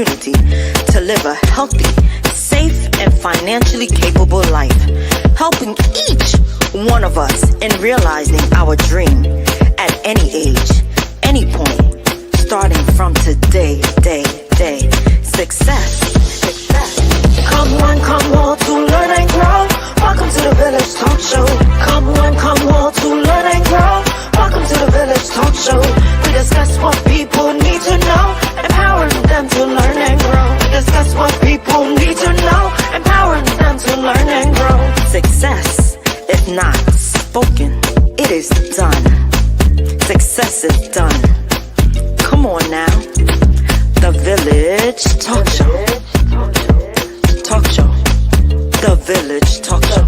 community to live a healthy, safe, and financially capable life, helping each one of us in realizing our dream at any age, any point, starting from today, day. Success. Come on to learn and grow. Welcome to the Village Talk Show. Come on to learn and grow. Welcome to the Village Talk Show. We discuss what people need to know, empowering them to learn and grow. We discuss what people need to know, empowering them to learn and grow. Success, if not spoken, it is done. Success is done. Come on now. The Village Talk Show. Talk Show. The Village Talk Show.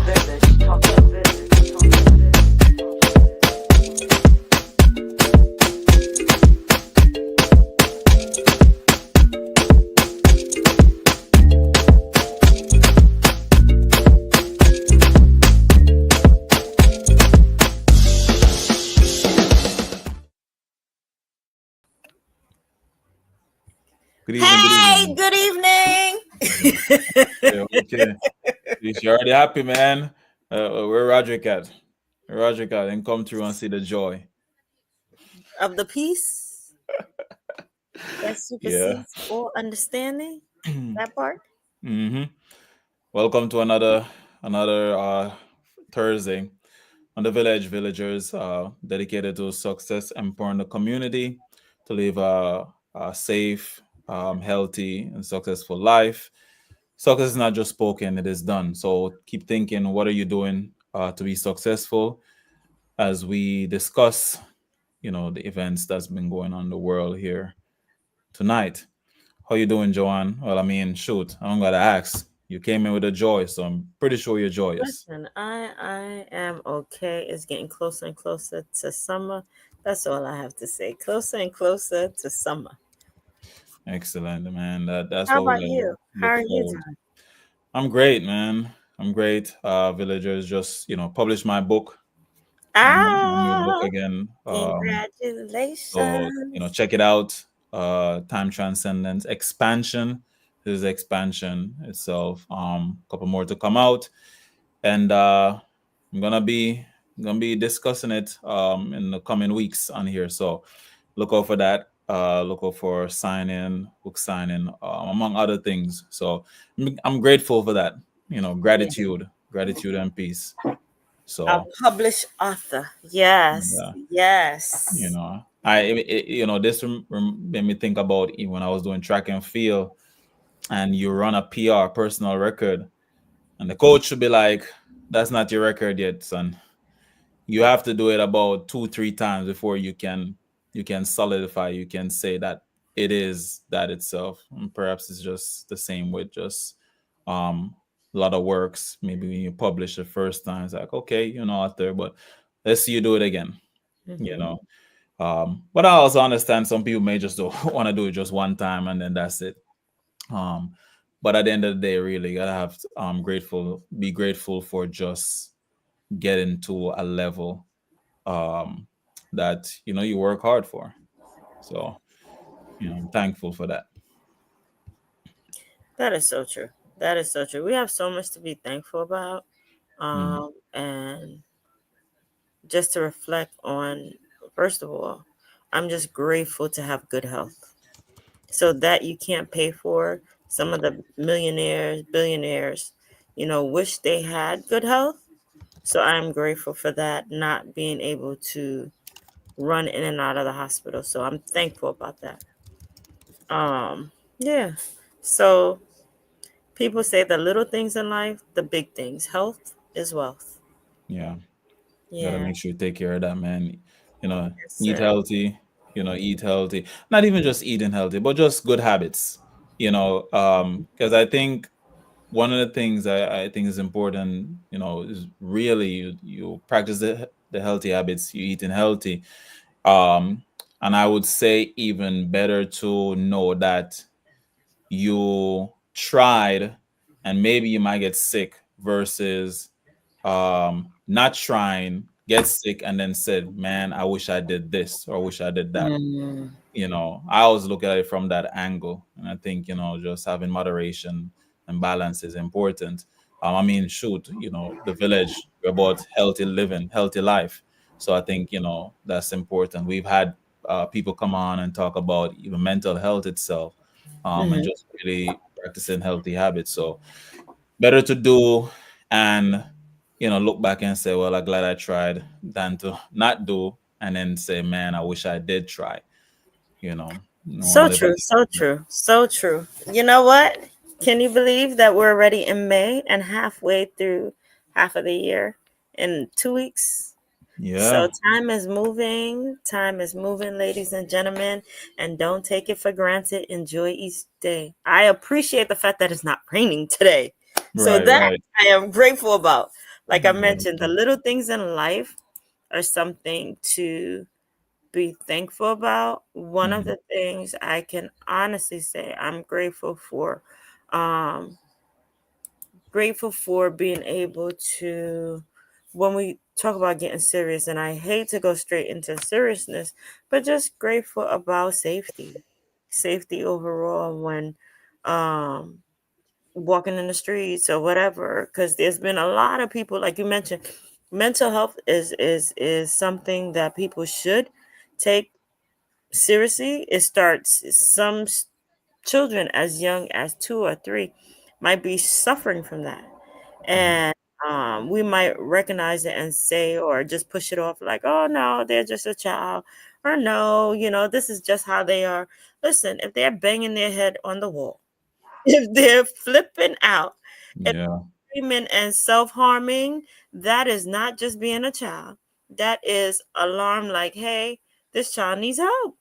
Good evening. Good evening. Okay. You're already happy, man. Where Roderick at? And come through and see the joy of the peace that supersedes all understanding. That part. Mm-hmm. Welcome to another Thursday on the Villagers, dedicated to success, empowering the community to live a safe, healthy, and successful life. Success is not just spoken, it is done. So keep thinking, what are you doing to be successful as we discuss, the events that's been going on in the world here tonight. How you doing, Joanne? Well, I mean, shoot, I don't gotta ask. You came in with a joy, so I'm pretty sure you're joyous. Listen, I am okay. It's getting closer and closer to summer. That's all I have to say. Closer and closer to summer. Excellent, man. That's How what about we're you? How are you doing? I'm great, man. I'm great. Villagers just, published my book. My new book again. Congratulations. So, check it out. Time Transcendence Expansion. This is expansion itself. Couple more to come out. And I'm gonna be discussing it in the coming weeks on here. So look out for that. Look out for book signing, among other things. So I'm grateful for that. Gratitude and peace. So a published author. Yes. This made me think about when I was doing track and field, and you run a PR, personal record, and the coach should be like, "That's not your record yet, son. You have to do it about 2-3 times before you can solidify. You can say that it is that itself." And perhaps it's just the same with just a lot of works. Maybe when you publish the first time, it's like, okay, out there, but let's see you do it again. But I also understand some people may just don't want to do it just one time and then that's it. But at the end of the day, really gotta have be grateful for just getting to a level that you work hard for. So I'm thankful for that. That is so true. We have so much to be thankful about. And just to reflect on, first of all, I'm just grateful to have good health. So that you can't pay for. Some of the millionaires, billionaires, wish they had good health. So I'm grateful for that, not being able to run in and out of the hospital. So I'm thankful about that. Yeah. So people say the little things in life, the big things. Health is wealth. Yeah. Gotta make sure you take care of that, man. Yes, Eat sir. healthy, eat healthy. Not even just eating healthy, but just good habits. Because I think one of the things I think is important, is really you practice the healthy habits, you eating healthy. And I would say even better to know that you tried and maybe you might get sick versus not trying get sick and then said, man, I wish I did this or I wish I did that. Mm. I always look at it from that angle. And I think, just having moderation and balance is important. I mean, shoot, the village, we're about healthy living, healthy life. So I think, that's important. We've had people come on and talk about even mental health itself, and Mhm. just really practicing healthy habits. So better to do and, look back and say, well, I'm glad I tried than to not do and then say, man, I wish I did try. No one So live. true, so true, so true. You know what? Can you believe that we're already in May and halfway through half of the year in 2 weeks? So Yeah, time is moving, ladies and gentlemen, and don't take it for granted. Enjoy each day. I appreciate the fact that it's not raining today. So right, that right. I am grateful about. Like I Yeah, mentioned, the little things in life are something to be thankful about. One of mhm, the things I can honestly say I'm um grateful for being able to, when we talk about getting serious, and I hate to go straight into seriousness, but just grateful about safety overall when um walking in the streets or whatever, because there's been a lot of people, like you mentioned, mental health is something that people should take seriously. It starts, children as young as 2 or 3 might be suffering from that, mhm. and we might recognize it and say, or just push it off like, oh no, they're just a child, or no, this is just how they are. Listen, if they're banging their head on the wall, if they're flipping out and Yeah, screaming and self-harming, that is not just being a child. That is alarm, like, hey, this child needs help,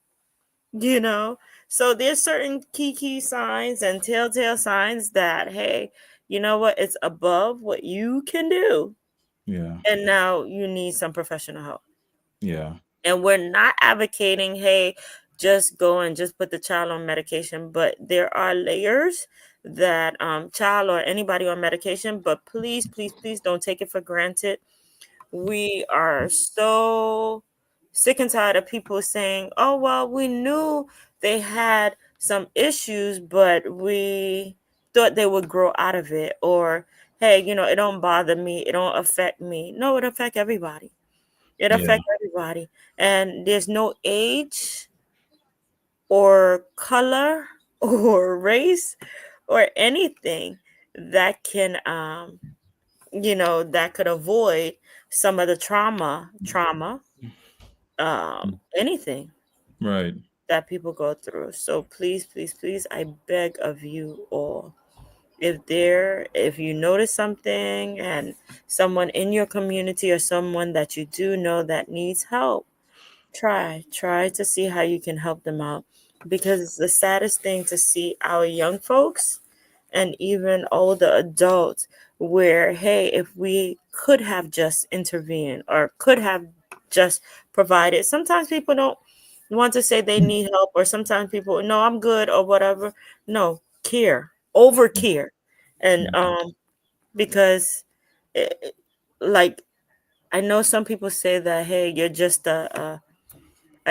you know so there's certain key signs and telltale signs that, hey, you know what, it's above what you can do, yeah, and now you need some professional help. yeah, And we're not advocating, hey, just go and just put the child on medication, but there are layers that, child or anybody on medication, but please, please, please don't take it for granted. We are so sick and tired of people saying, oh, well, we knew they had some issues, but we thought they would grow out of it. Or, hey, it don't bother me. It don't affect me. No, it affect everybody. It yeah, affect everybody. And there's no age or color or race or anything that can, that could avoid some of the trauma, anything right. that people go through. So please, please, please, I beg of you all, if you notice something and someone in your community or someone that you do know that needs help, try to see how you can help them out, because it's the saddest thing to see our young folks and even older adults where, hey, if we could have just intervened or could have just provided. Sometimes people don't want to say they need help, or sometimes people, no, I'm good or whatever. No, care, over care. And Mhm. because like, I know some people say that, hey, you're just a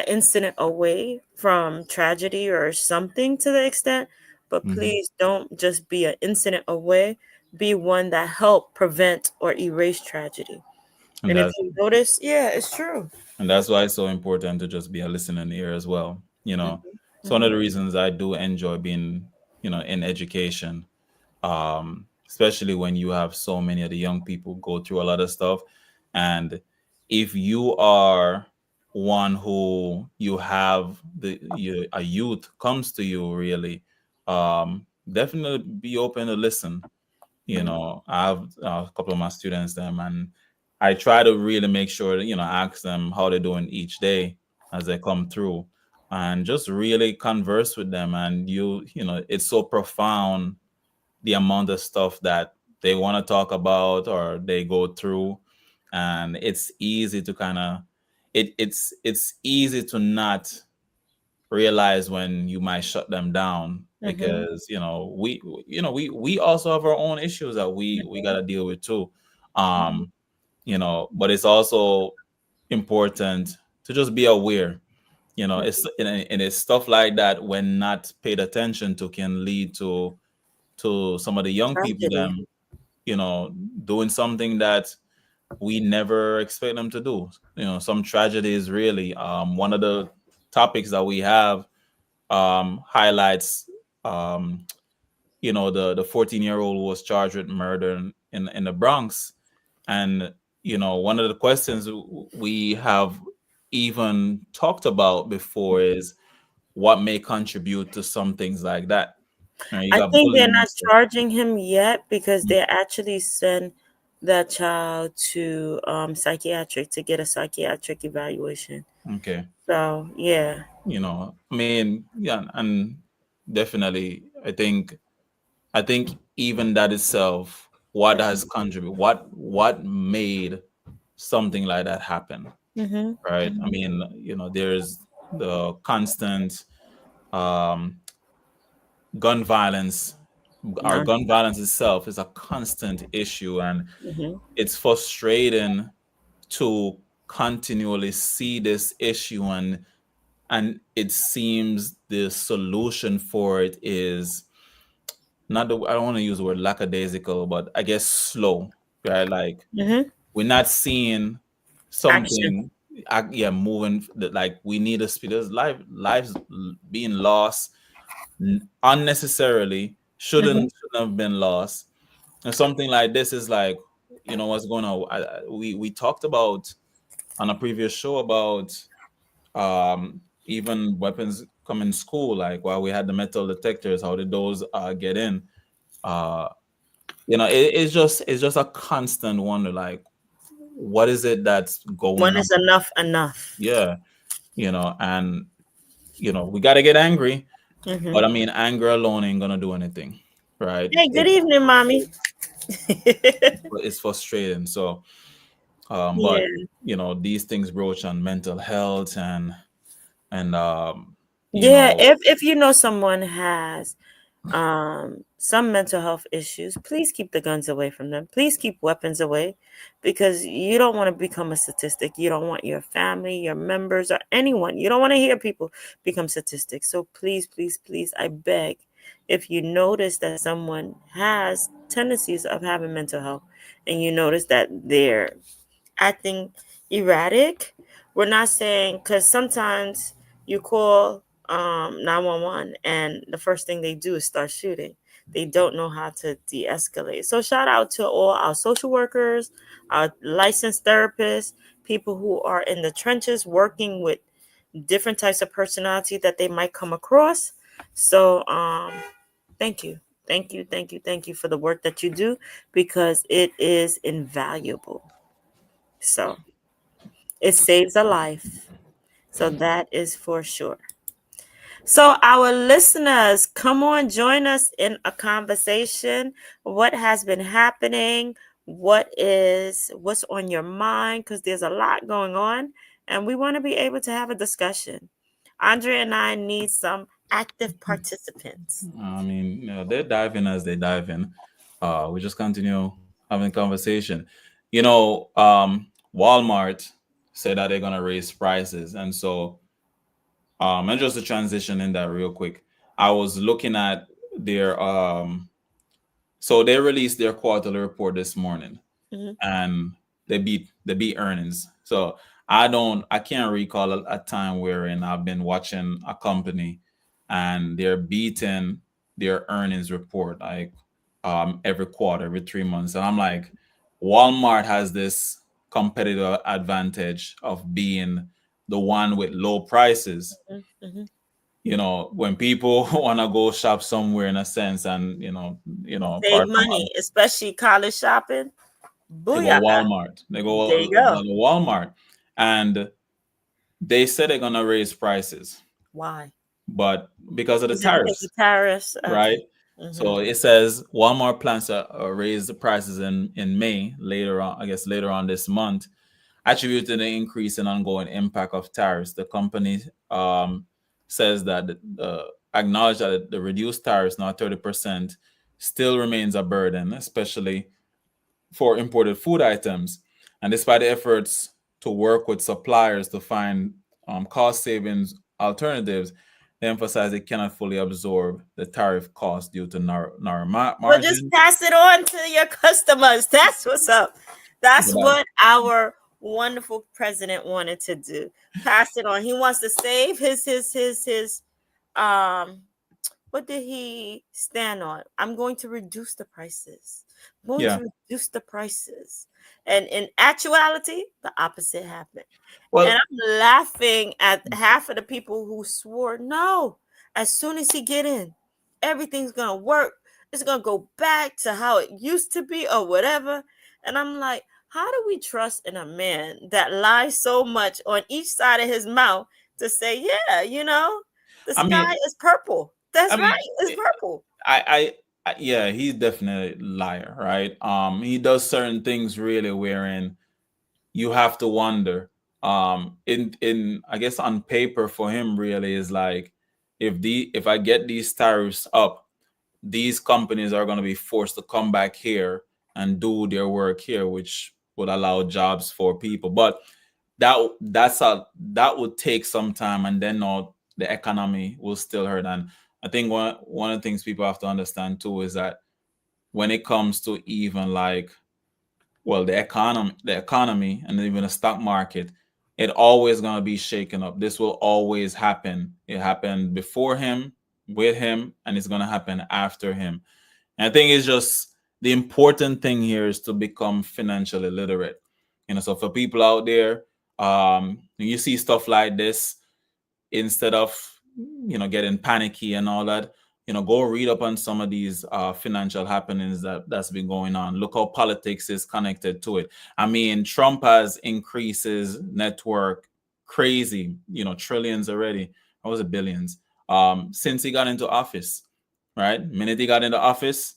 incident away from tragedy or something to the extent, but Mhm. please don't just be an incident away. Be one that help prevent or erase tragedy. And And if that's you notice, yeah, it's true. and that's why it's so important to just be a listening ear as well. It's one of Hmm. the reasons I do enjoy being, in education, especially when you have so many of the young people go through a lot of stuff. And if you are one who you have a youth comes to you really, definitely be open to listen. I have a couple of my students them, and I try to really make sure that, ask them how they're doing each day as they come through, and just really converse with them. And it's so profound the amount of stuff that they want to talk about or they go through, and it's easy to kind of it's easy to not realize when you might shut them down, Hmm. because we also have our own issues that we got to deal with too. Hmm. But it's also important to just be aware. And it's stuff like that when not paid attention to can lead to some of the young people Tragedy. them, doing something that we never expect them to do. Some tragedies really. One of the topics that we have highlights the 14-year-old who was charged with murder in the Bronx. And one of the questions we have even talked about before is what may contribute to some things like that. You I got think they're bullying and not stuff. charging him yet because they actually send that child to psychiatric to get a psychiatric evaluation. Okay. So yeah. I mean, yeah, and definitely I think even that itself, what has contributed, what made something like that happen, Mm-hmm. right? I Mm-hmm. mean, there's the constant um, gun violence. Our No. gun violence itself is a constant issue, and Mm-hmm. it's frustrating to continually see this issue, and it seems the solution for it is not the I don't want to use the word lackadaisical, but I guess slow, right? Like Mm-hmm. we're not seeing Action. something, yeah, moving. That like we need a speed. There's lives being lost unnecessarily. Mm-hmm. Shouldn't have been lost. And something like this is like, what's going on. We talked about on a previous show about even weapons come in school. Like while we had the metal detectors, how did those get in? Uh, it's just a constant wonder. Like, what is it that's going When on? is enough enough? Yeah, and we got to get angry, Mm-hmm. but I mean, anger alone ain't gonna do anything, right? Hey, good evening, mommy. It's frustrating. So, but Yeah. these things broach on mental health and you Yeah, know, if you know someone has some mental health issues, please keep the guns away from them. Please keep weapons away because you don't want to become a statistic. You don't want your family, your members, or anyone. You don't want to hear people become statistics. So please, please, please, I beg, if you notice that someone has tendencies of having mental health and you notice that they're acting erratic. We're not saying because sometimes you call 911 and the first thing they do is start shooting. They don't know how to de-escalate. So shout out to all our social workers, our licensed therapists, people who are in the trenches working with different types of personality that they might come across. So thank you. Thank you, thank you, thank you for the work that you do because it is invaluable. So it saves a life. So that is for sure. So our listeners, come on, join us in a conversation. What has been happening? What's on your mind? Because there's a lot going on, and we want to be able to have a discussion. Andre and I need some active participants. I mean, they dive in as they dive in. We just continue having conversation. Walmart said that they're gonna raise prices, and so and just to transition in that real quick, I was looking at their so they released their quarterly report this morning, Mhm. and they beat earnings. So I can't recall a time wherein I've been watching a company and they're beating their earnings report like every quarter, every 3 months. And I'm like, Walmart has this competitive advantage of being the one with low prices. Mhm. Mhm. When people want to go shop somewhere in a sense, and Save pardon money, especially college shopping. they go Booyaka. Walmart. There you go. They go Walmart, and they said they're gonna raise prices, Why? but because of the Is it because tariffs, of tariffs? right? Okay. Mm-hmm. So it says Walmart plans to raise the prices in May later on. I guess later on this month, attributing the increase in ongoing impact of tariffs. The company says that acknowledge that the reduced tariffs, now 30%, still remains a burden, especially for imported food items. And despite the efforts to work with suppliers to find cost savings alternatives. They emphasize it cannot fully absorb the tariff cost due to narrow Well, just margins. pass it on to your customers. That's what's up. That's But what our wonderful president wanted to do. Pass it on. He wants to save his what did he stand on? I'm going to reduce the prices. I'm going yeah, to reduce the prices. And in actuality, the opposite happened. And well, I'm laughing at half of the people who swore, no, as soon as he get in, everything's gonna work. It's gonna go back to how it used to be or whatever. And I'm like, how do we trust in a man that lies so much on each side of his mouth to say, yeah, the I mean, sky is purple. That's I right, mean, it's purple. yeah, he's definitely a liar, right? He does certain things really wherein you have to wonder. In I guess on paper for him really is like if I get these tariffs up, these companies are going to be forced to come back here and do their work here, which would allow jobs for people. But that would take some time, and then all the economy will still hurt. And I think one of the things people have to understand too is that when it comes to even like the economy and even the stock market, it always going to be shaken up. This will always happen. It happened before him, with him, and it's going to happen after him. And I think it's just the important thing here is to become financially literate. So for people out there, when you see stuff like this, instead of getting panicky and all that, go read up on some of these financial happenings that's been going on. Look how politics is connected to it. I mean, Trump has increased his network crazy, trillions already. What was it, billions? Since he got into office, right? Minute he got into office,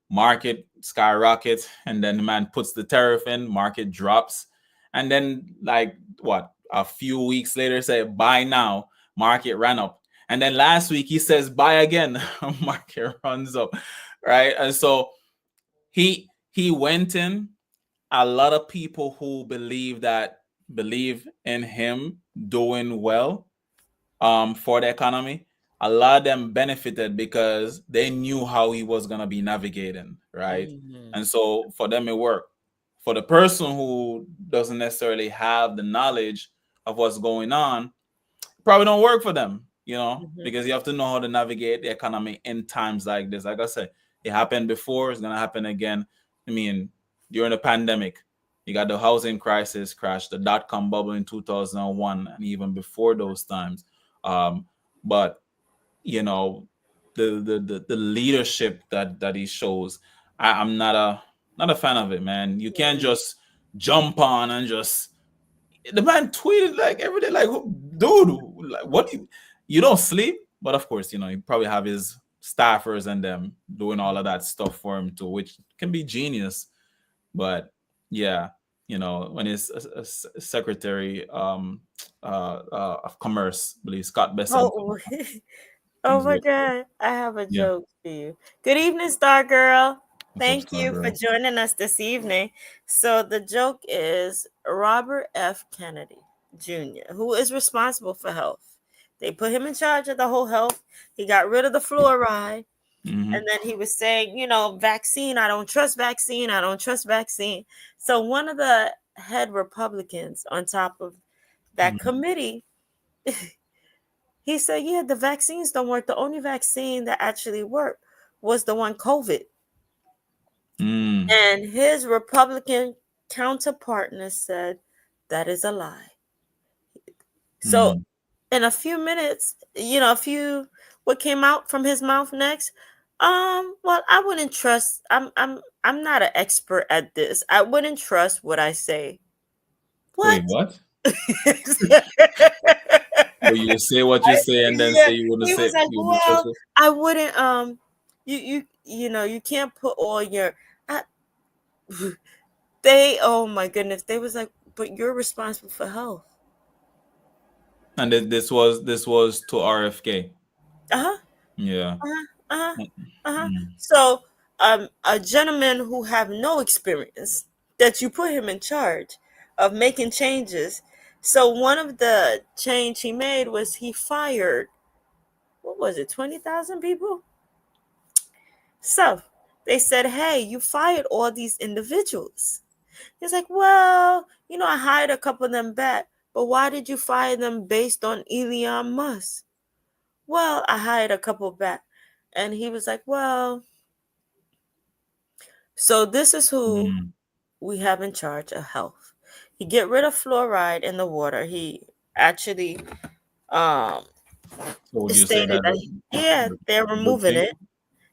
market skyrocket, and then the man puts the tariff in, market drops, and then like what, a few weeks later say buy now, market ran up, and then last week he says buy again, market runs up, right? And so he went in. A lot of people who believe in him doing well for the economy, a lot of them benefited because they knew how he was going to be navigating, right? And so for them, it worked. For the person who doesn't necessarily have the knowledge of what's going on, probably don't work for them, because you have to know how to navigate the economy in times like this. Like I said, it happened before, it's going to happen again. I mean, during the pandemic, you got the housing crisis crash, the dot-com bubble in 2001, and even before those times. But the leadership that he shows, I'm not a fan of it, man. You can't just jump on and just. The man tweeted like every day, like, dude, like, what you don't sleep? But of course, he probably have his staffers and them doing all of that stuff for him too, which can be genius. But yeah, when his secretary of commerce, I believe Scott Bessent. Oh my God, I have a Yeah. joke for you. Good evening, Star Girl. What's up, Thank Star you for Girl? joining us this evening. So the joke is Robert F. Kennedy Jr., who is responsible for health. They put him in charge of the whole health. He got rid of the fluoride. Mhm. And then he was saying, vaccine, I don't trust vaccine. I don't trust vaccine. So one of the head Republicans on top of that Mhm. committee, he said, yeah, the vaccines don't work. The only vaccine that actually worked was the one COVID. Mm. And his Republican counterpartner said, that is a lie. So Mhm. in a few minutes, what came out from his mouth next? Well, I wouldn't trust. I'm not an expert at this. I wouldn't trust what I say. What? Wait, what? Well, you say what you say and then Yeah, say you wouldn't he say was like, you wouldn't trust well, it. I wouldn't. You can't put all your. I, oh my goodness, they was like, but you're responsible for health. And this was to RFK. Uh huh. Yeah. Uh-huh. Uh-huh. Mm. So, a gentleman who have no experience that you put him in charge of making changes. So one of the change he made was he fired, what was it, 20,000 people? So they said, hey, you fired all these individuals. He's like, well, I hired a couple of them back, but why did you fire them based on Elon Musk? Well, I hired a couple back. And he was like, well, so this is who we have in charge of health. He get rid of fluoride in the water. He actually So would you say stated that they're removing it.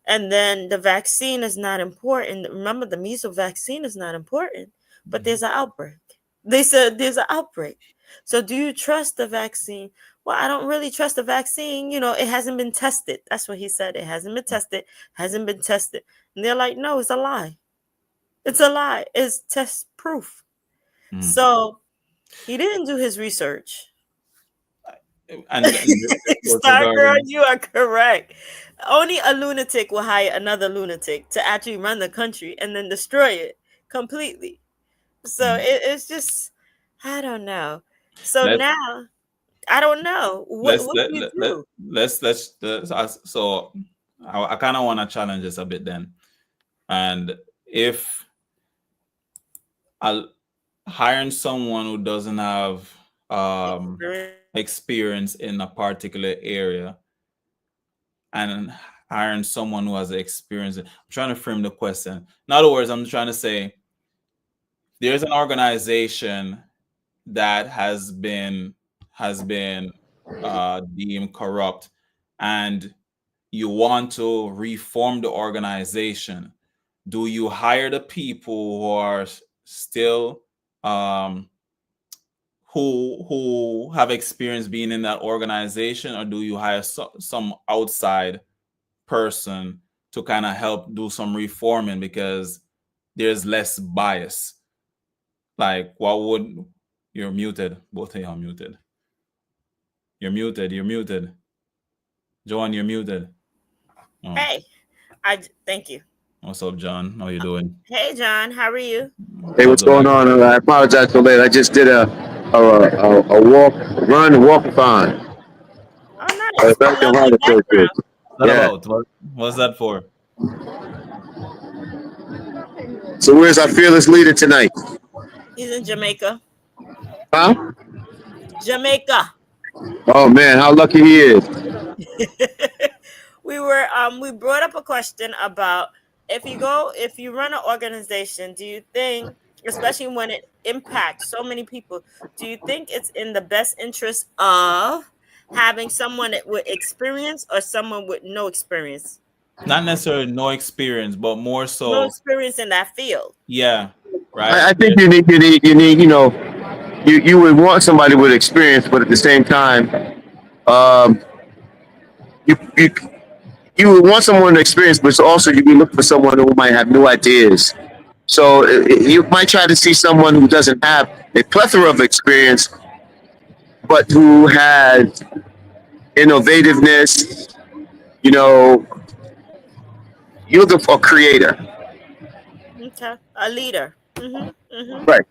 And then the vaccine is not important. Remember, the measles vaccine is not important, but there's an outbreak. They said there's an outbreak. So do you trust the vaccine? Well, I don't really trust the vaccine. It hasn't been tested. That's what he said. It hasn't been tested. Hasn't been tested. And they're like, no, it's a lie. It's a lie. It's test proof. So he didn't do his research. And Star Girl, you are correct. Only a lunatic will hire another lunatic to actually run the country and then destroy it completely. So it's just, I don't know. So now, I don't know. What do you do? So I kind of want to challenge this a bit then. And if hiring someone who doesn't have experience in a particular area and hiring someone who has experience, I'm trying to frame the question. In other words, I'm trying to say there's an organization that has been deemed corrupt, and you want to reform the organization. Do you hire the people who are still who have experience being in that organization, or do you hire some outside person to kind of help do some reforming because there's less bias? Like, you're muted? Both of you are muted. You're muted. Joan, you're muted. Oh. Hey, thank you. What's up, John? How you doing? Hey, John. How are you? Hey, what's going on? I apologize for late. I just did a walk-a-thon. Oh, nice. What's that for? So where's our fearless leader tonight? He's in Jamaica. Huh? Jamaica. Oh man, how lucky he is. We brought up a question about if you run an organization, do you think, especially when it impacts so many people, do you think it's in the best interest of having someone with experience or someone with no experience? Not necessarily no experience, but more so no experience in that field. Yeah, right. I think you need you would want somebody with experience, but at the same time, you would want someone with experience, but also you be looking for someone who might have new ideas. So you might try to see someone who doesn't have a plethora of experience, but who has innovativeness. You're looking for a creator. Okay, a leader. Mm-hmm. Right.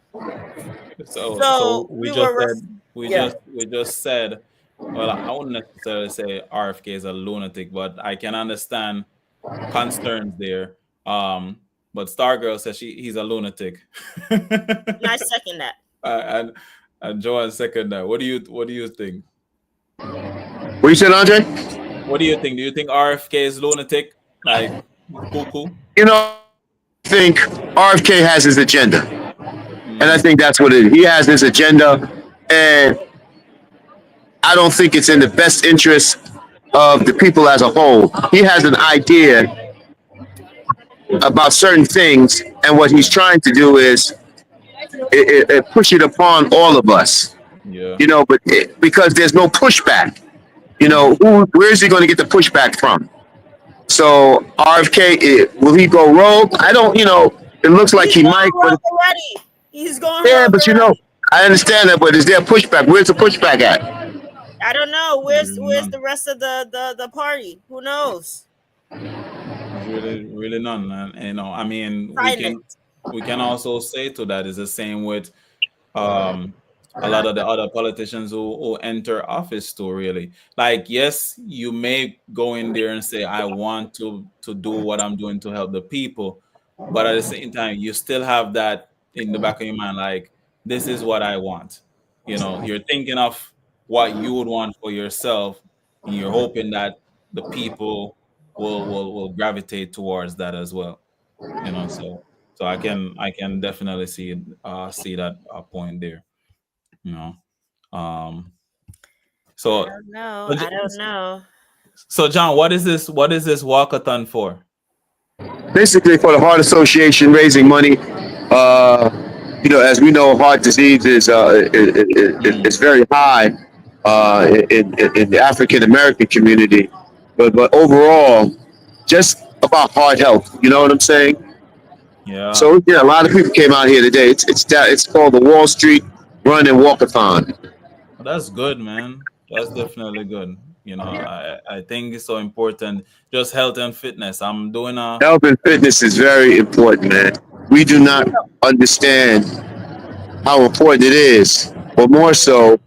So we just said, well, I wouldn't necessarily say RFK is a lunatic, but I can understand concerns there. But Stargirl says he's a lunatic. I second that. And Joanne second that. What do you think? What you said, Andre? What do you think? Do you think RFK is lunatic? Like cuckoo? I think RFK has his agenda. And I think that's what it is. He has his agenda, and I don't think it's in the best interest of the people as a whole. He has an idea about certain things, and what he's trying to do is push it upon all of us. Yeah. But because there's no pushback, where is he going to get the pushback from? So RFK, will he go rogue? I don't. It looks like he might. But already. He's going. Yeah, but I understand that. But is there pushback? Where's the pushback at? I don't know. Where's the rest of the party? Who knows? Really none. And I mean, we can also say to that is the same with um a lot of the other politicians who enter office to really. Like, yes, you may go in there and say, I want to do what I'm doing to help the people, but at the same time, you still have that in the back of your mind, like, this is what I want. You're thinking of what you would want for yourself, and you're hoping that the people will gravitate towards that as well. So I can definitely see that point there. You know. Um. I So don't know. so, I J- don't know. so John, what is this? What is this walkathon for? Basically, for the Heart Association, raising money. As we know, heart disease is Mm, very high in the African American community, but overall, just about heart health. You know what I'm saying? yeah, So yeah, a lot of people came out here today. It's called the Wall Street Run and Walkathon. that's good, man. That's definitely good. I think it's so important. Just health and fitness. I'm doing a. Health and fitness is very important, man. We do not understand how important it is, but more so,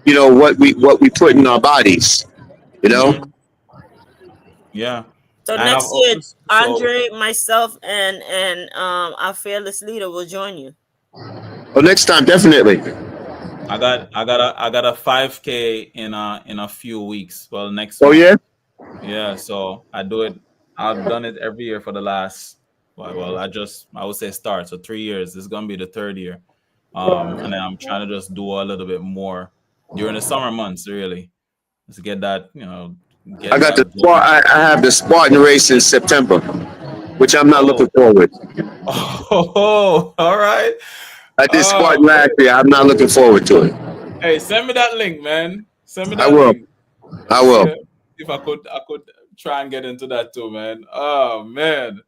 what we put in our bodies. You know. Mhm, yeah, So I have next year, so Andre, myself, and our fearless leader will join you. Well, next time, definitely. I got a 5K in a few weeks. Well, next Oh month. yeah. Yeah, so I do it. I've done it every year for the last. Well, I would say start. So 3 years. This is gonna be the third year. And then I'm trying to just do a little bit more during the summer months, really, to get that, I get got the that Spart. going. I have the Spartan race in September, which I'm not looking Oh, forward. oh, all right. I did Oh Spartan last man. year. I'm not looking forward to it. Hey, send me that link, man. Send me I that will. link. I See will. if I could try and get into that too, man. Oh man.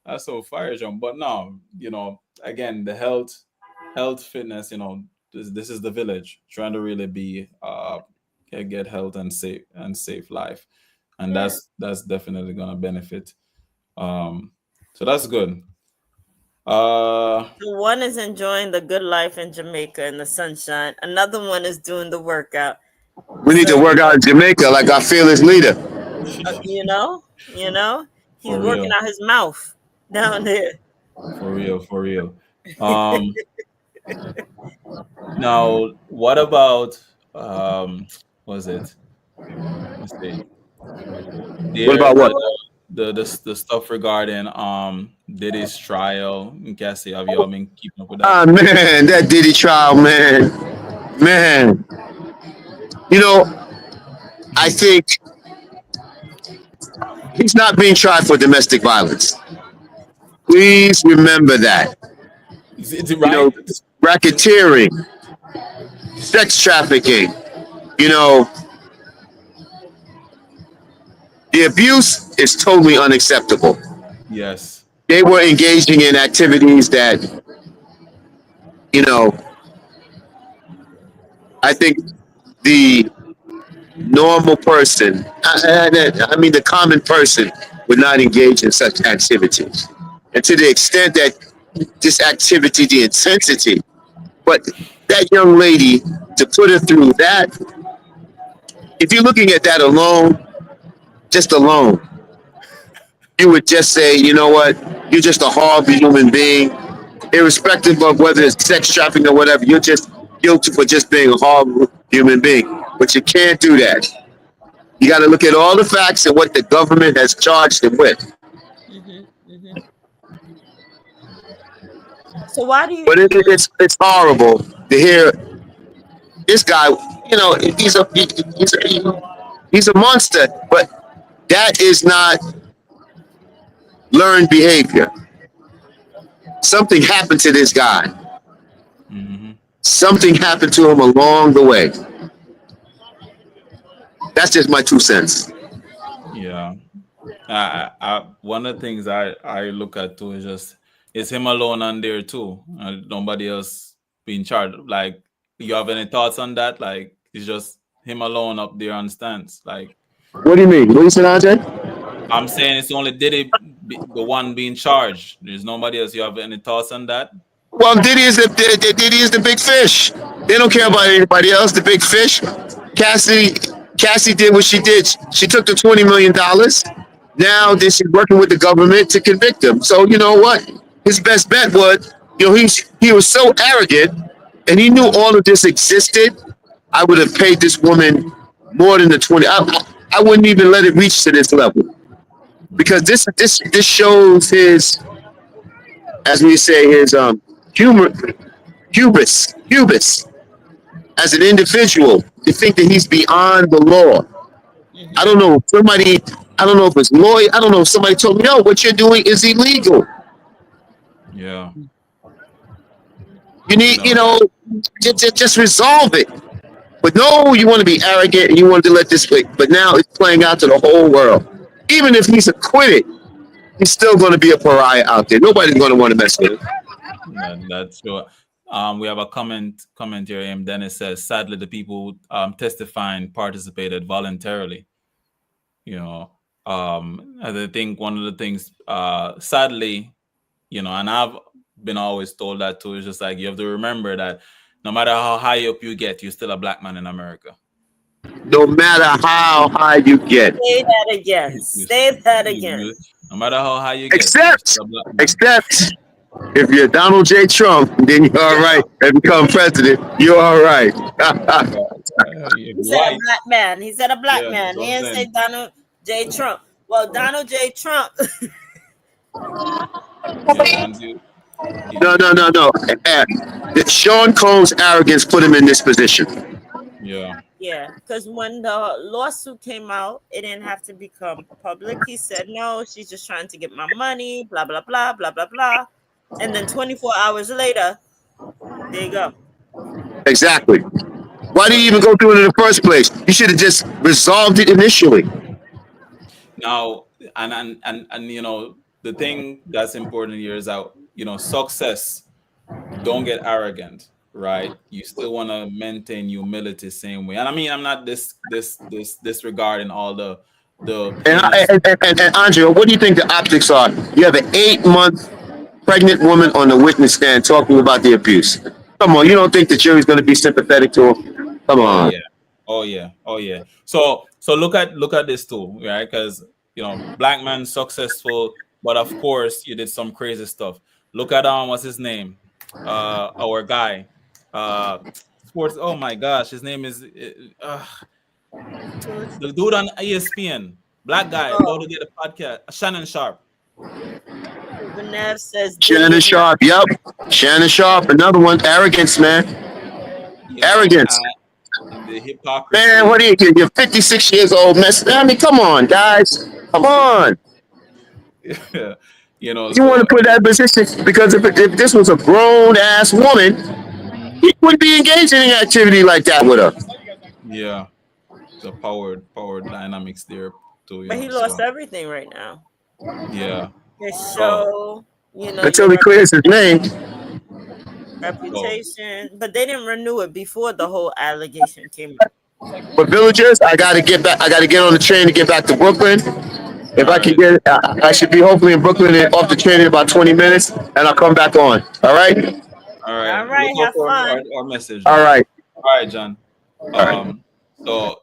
That's so fire, John. But no, again, the health, fitness, this is the village trying to really be get health and safe life, and Yeah. that's definitely gonna benefit. So that's good. Uh, So one is enjoying the good life in Jamaica in the sunshine. Another one is doing the workout. We need So to work out in Jamaica like our fearless leader. he's for working real, out his mouth down there. for real, for real. Um, Now, what about was it? Let's see. What There about what? the stuff regarding Diddy's trial. Cassie, have you all been keeping up with that? Ah man, that Diddy trial, man, man. You know, I Hmm. think he's not being tried for domestic violence. Please remember that. Is it You right? know, racketeering, sex trafficking. You know, the abuse is totally unacceptable. Yes. They were engaging in activities that, you know, I think the normal person, I mean, the common person would not engage in such activities. And to the extent that this activity, the intensity, but that young lady, to put her through that, if you're looking at that alone, just alone, you would just say, you know what, you're just a horrible human being, irrespective of whether it's sex trafficking or whatever, you're just guilty for just being a horrible human being. But you can't do that. You got to look at all the facts and what the government has charged him with. Hmm. Hmm. So why do you? But it's horrible to hear this guy. You know, he's a monster. But that is not learned behavior. Something happened to this guy. Hmm. Something happened to him along the way. That's just my 2 cents. Yeah. One of the things I look at too is just is him alone on there too, and nobody else being charged. Like, you have any thoughts on that? Like, it's just him alone up there on stands. Like, What do you mean? What do you say, Andre? I'm saying it's only Diddy, the one being charged. There's nobody else. You have any thoughts on that? Well, Diddy is the big fish. They don't care about anybody else. The big fish. Cassie did what she did. She took the $20 million. Now Mhm. this is working with the government to convict him. So you know what? His best bet was, he was so arrogant, and he knew all of this existed. I would have paid this woman more than the 20. I wouldn't even let it reach to this level, because this shows his, as we say, his humor, hubris as an individual, to think that he's beyond the law. I don't Mhm. know. I don't know if it's lawyer. I don't know if somebody told me, no, what you're doing is illegal. Yeah. You need, No, that. just resolve it. But no, you want to be arrogant and you want to let this play. But now it's playing out to the whole world. Even if he's acquitted, he's still going to be a pariah out there. Nobody's going to want to mess with him. That's true. We have a comment here. Dennis says, sadly, the people testifying participated voluntarily. You know, and I think one of the things, sadly, and I've been always told that too. It's just like you have to remember that no matter how high up you get, you're still a black man in America. No matter how high you get. Say that again. You, Say that you, again. no matter how high you get, you're Except, still a black man. except if you're Donald J. Trump, then you're all right. And become president, you're all right. He said a black man. He said a black Yeah, man. that's He what I'm didn't say saying. Donald J. Trump. Well, Donald J. Trump. And No, no, no, no. Sean Combs' arrogance put him in this position. yeah, Yeah, because when the lawsuit came out, it didn't have to become public. He said, no, she's just trying to get my money, blah, blah, blah, blah, blah, blah. And then 24 hours later, there you go. Exactly. Why did you even go through it in the first place? You should have just resolved it initially. now and the thing that's important here is that success, don't get arrogant, right? You still want to maintain humility same way. And I mean, I'm not this disregarding all the And, heinous. and Andrea, what do you think the optics are? You have an 8-month pregnant woman on the witness stand talking about the abuse. Come on, you don't think the jury's going to be sympathetic to him? Come Oh on. yeah. Oh yeah. Oh yeah. So look at this too, right? Because black man successful, but of course you did some crazy stuff. Look at what's his name? Our guy. Sports. Oh my gosh, his name is the dude on ESPN. Black guy about to Oh, get a podcast. Shannon Sharp. Benev says Shannon Diddy. Sharp, yep. Shannon Sharp, another one. Arrogance, man. Arrogance. The hypocrisy. Man, what are you? You're 56 years old, man. I mean, come on, guys. Come on. You want to So put that position, because if this was a grown ass woman, he wouldn't be engaged in any activity like that with her. yeah, the power dynamics there too. But he lost So everything right now. yeah. His Oh, show, Until your he clears his name. reputation. But they didn't renew it before the whole allegation came out. But villagers, I gotta get back. I gotta get on the train to get back to Brooklyn. If I can all right, get, I should be hopefully in Brooklyn and off the train in about 20 minutes, and I'll come back on. All right. all All right. right, Look out have for fun. our message, All John. right. All right, John. All right. So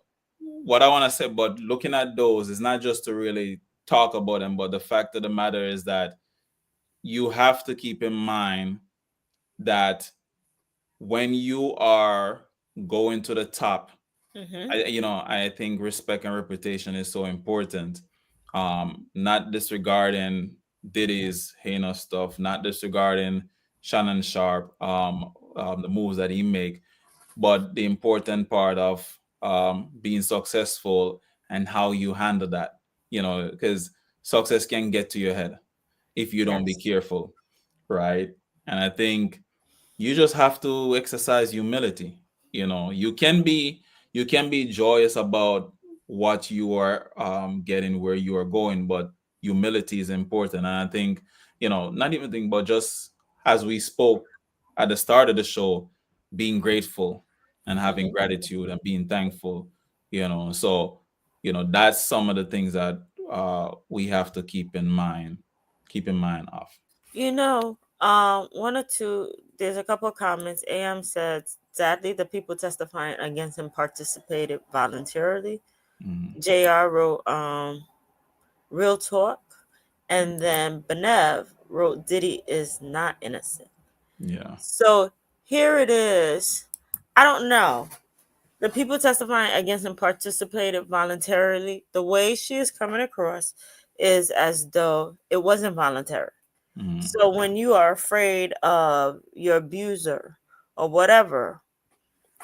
what I want to say, but looking at those is not just to really talk about them, but the fact of the matter is that you have to keep in mind that when you are going to the top, Mm-hmm. I think respect and reputation is so important. Not disregarding Diddy's heinous stuff, not disregarding Shannon Sharp, the moves that he make, but the important part of being successful and how you handle that. Because success can get to your head if you don't be Yes. careful, right? And I think you just have to exercise humility. You can be joyous about what you are getting, where you are going, but humility is important. And I think, not even think, but just as we spoke at the start of the show, being grateful and having Mm-hmm. gratitude and being thankful. So that's some of the things that we have to keep in mind of. You know, One or two. There's a couple of comments. AM said, sadly, the people testifying against him participated voluntarily. Mm, JR wrote, real talk. And then Benev wrote, Diddy is not innocent. yeah. So here it is. I don't know. The people testifying against him participated voluntarily. The way she is coming across is as though it wasn't voluntary. Mm, So when you are afraid of your abuser or whatever,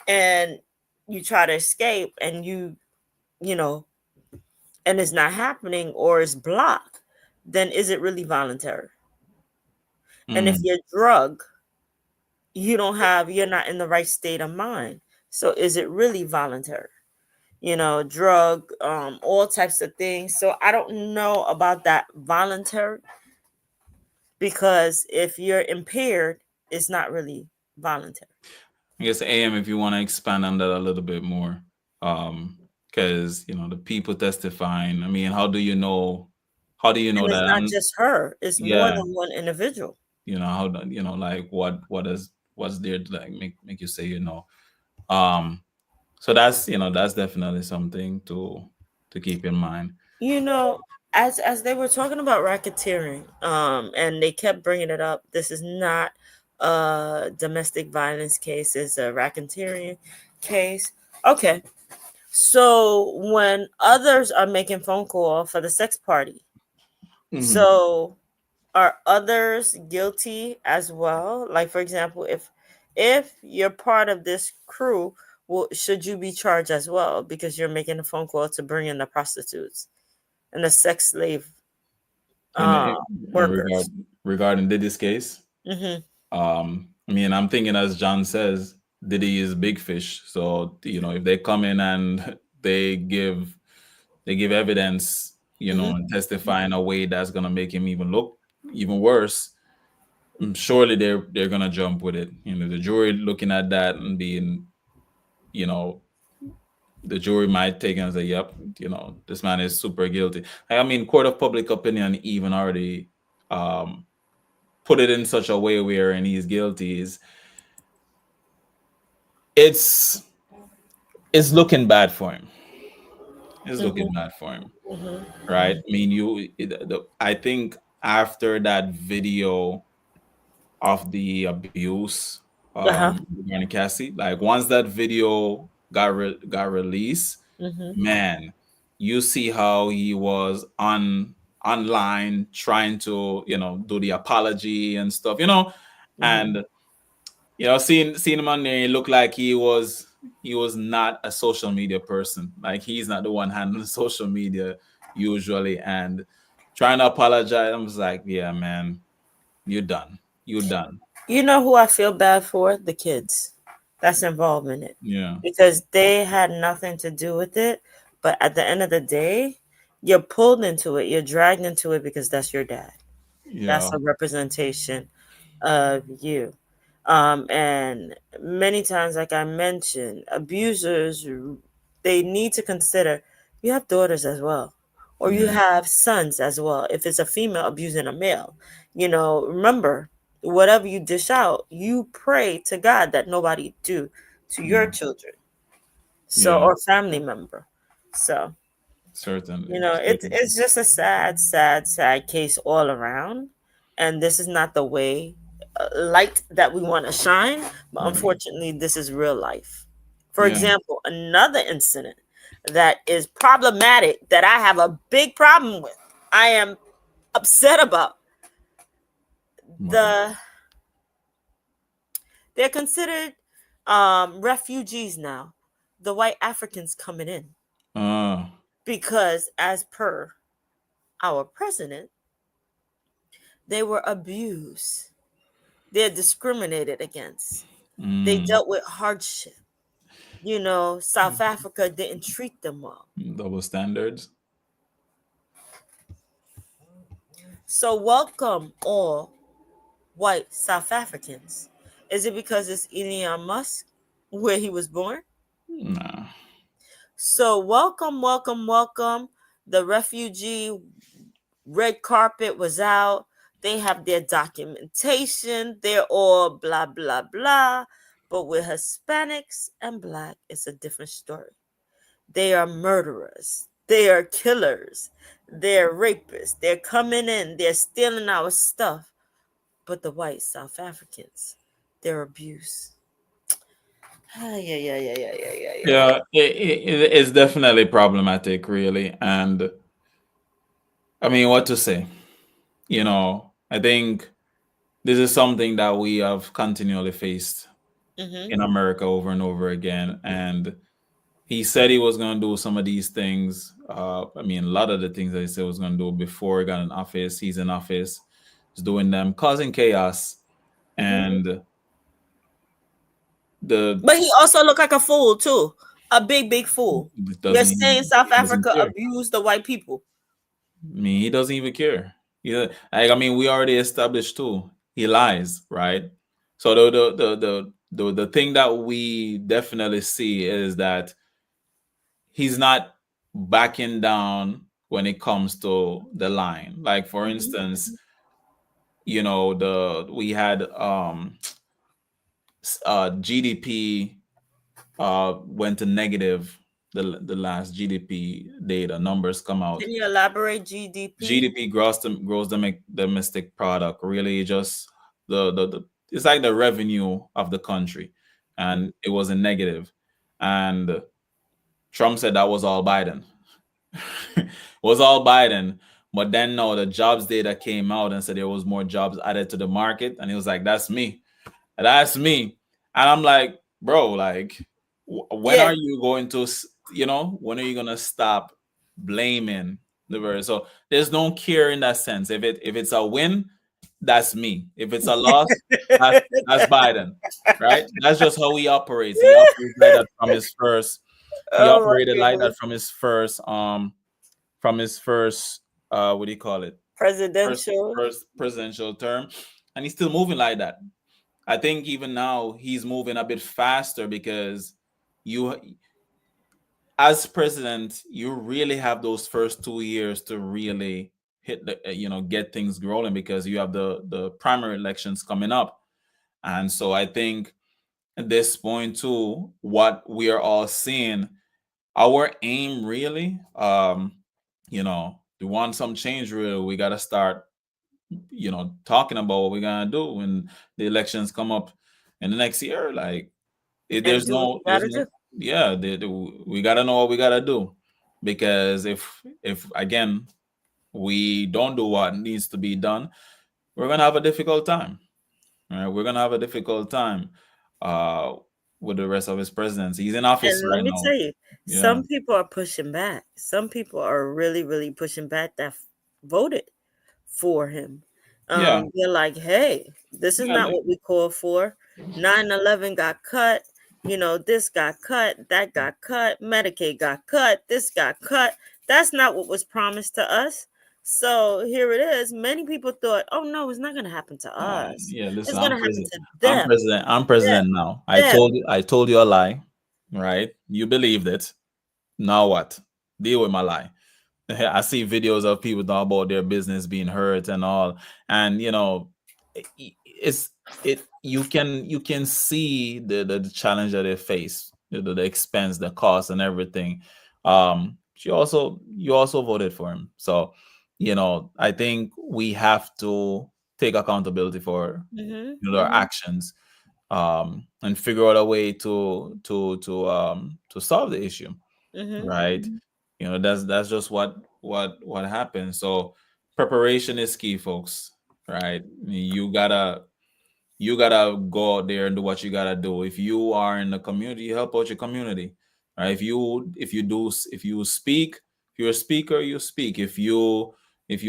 and you try to escape and you know, and it's not happening or it's blocked, then is it really voluntary? And if mm, you're you're not in the right state of mind. So is it really voluntary? Drug, all types of things. So I don't know about that voluntary, because if you're impaired, it's not really voluntary. I guess AM, if you want to expand on that a little bit more, because the people testifying. I mean, how do you know? How do you know And it's that? not just her, it's more Yeah, than one individual. how like what's there to like make you say um. So that's definitely something to keep in mind. You know, as they were talking about racketeering, and they kept bringing it up, this is not a domestic violence case, it's a racketeering case. Okay. So when others are making phone call for the sex party, Mhm. so are others guilty as well? Like, for example, if you're part of this crew, well, should you be charged as well because you're making a phone call to bring in the prostitutes and the sex slave In, workers? regarding Diddy's case, Hmm. I mean, I'm thinking as John says, Diddy is big fish. So if they come in and they give evidence, Hmm. and testify in a way that's gonna make him even look even worse, surely they're gonna jump with it. The jury looking at that and being, you know, the jury might take it and say, "Yep, this man is super guilty." I mean, court of public opinion even already put it in such a way where and he's guilty is it's it's looking bad for him. It's looking Hmm. bad for him, Hmm. right? I mean, I think after that video of the abuse Uh-huh. regarding Cassie, like once that video got released, Hmm. man, you see how he was online trying to do the apology and stuff, Hmm. and seeing him on there, it looked like he was not a social media person. Like he's not the one handling social media usually, and trying to apologize. I was like, yeah, man, you're done. You're done. You know who I feel bad for? The kids that's involved in it, Yeah, because they had nothing to do with it. But at the end of the day, you're pulled into it, you're dragged into it because that's your dad. That's yeah, a representation of you. And many times, like I mentioned, abusers, they need to consider you have daughters as well, or you yeah, have sons as well. If it's a female abusing a male, remember, whatever you dish out, you pray to God that nobody do to your yeah, children, so, yeah. or family member. So, Certainly, it's certainly. it's just a sad, sad, sad case all around, and this is not the way light that we want to shine. But Right. unfortunately, this is real life. For Yeah. example, another incident that is problematic that I have a big problem with. I am upset about Right. the. They're considered refugees now. The white Africans coming in Uh, because, as per our president, they were abused. They're discriminated against. They mm, dealt with hardship. South Africa didn't treat them well. double standards. So, welcome all white South Africans. Is it because it's Elon Musk where he was born? Nah. So, welcome, welcome, welcome. The refugee red carpet was out. They have their documentation. They're all blah, blah, blah. But with Hispanics and Black, it's a different story. They are murderers. They are killers. They're rapists. They're coming in. They're stealing our stuff. But the white South Africans, they're abuse. Yeah, it's definitely problematic, really. And I mean, what to say? I think this is something that we have continually faced in America over and over again. And he said he was going to do some of these things. I mean, a lot of the things that he said he was going to do before he got in office. He's in office, he's doing them, causing chaos. And but he also looked like a fool too, a big fool. You're saying South Africa abused the white people. I mean, he doesn't even care. I mean, we already established too. He lies, right? So the thing that we definitely see is that he's not backing down when it comes to the line. Like, for instance, we had GDP went to negative. The last GDP data numbers come out. Can you elaborate GDP? GDP, gross domestic product, really just the it's like the revenue of the country, and it was a negative. And Trump said that was all Biden. Was all Biden. But then now the jobs data came out and said there was more jobs added to the market, and he was like, "That's me, that's me." And I'm like, bro, like, when are you going to? When are you gonna stop blaming the very? So there's no care in that sense. If it's a win, that's me. If it's a loss, that's Biden, right? That's just how he operates. He operates like that from his first. He operated like that from his first. What do you call it? First presidential term, and he's still moving like that. I think even now he's moving a bit faster because as president, you really have those first 2 years to really hit the, get things rolling, because you have the primary elections coming up. And so I think at this point too, what we are all seeing, our aim really, we want some change really, we got to start, talking about what we're going to do when the elections come up in the next year. Like, we got to know what we got to do, because if again we don't do what needs to be done, we're going to have a difficult time. Right? We're going to have a difficult time with the rest of his presidency. He's in office right now. Let me tell you, some people are pushing back. Some people are really, really pushing back that voted for him. They're like, hey, this is not what we called for. 9/11 got cut. This got cut, that got cut, Medicaid got cut, this got cut. That's not what was promised to us. So here it is. Many people thought, oh no, it's not going to happen to us. Listen, it's going to happen to them. I'm president now. I told you a lie, right? You believed it. Now what? Deal with my lie. I see videos of people talking about their business being hurt and all, and you can see the challenge that they face, the expense, the cost, and everything. You also voted for him, so I think we have to take accountability for our actions, and figure out a way to solve the issue, right? That's just what happens. So preparation is key, folks, right? You gotta go out there and do what you gotta do. If you are in the community, you help out your community, right? If you speak, if you're a speaker, you speak. If you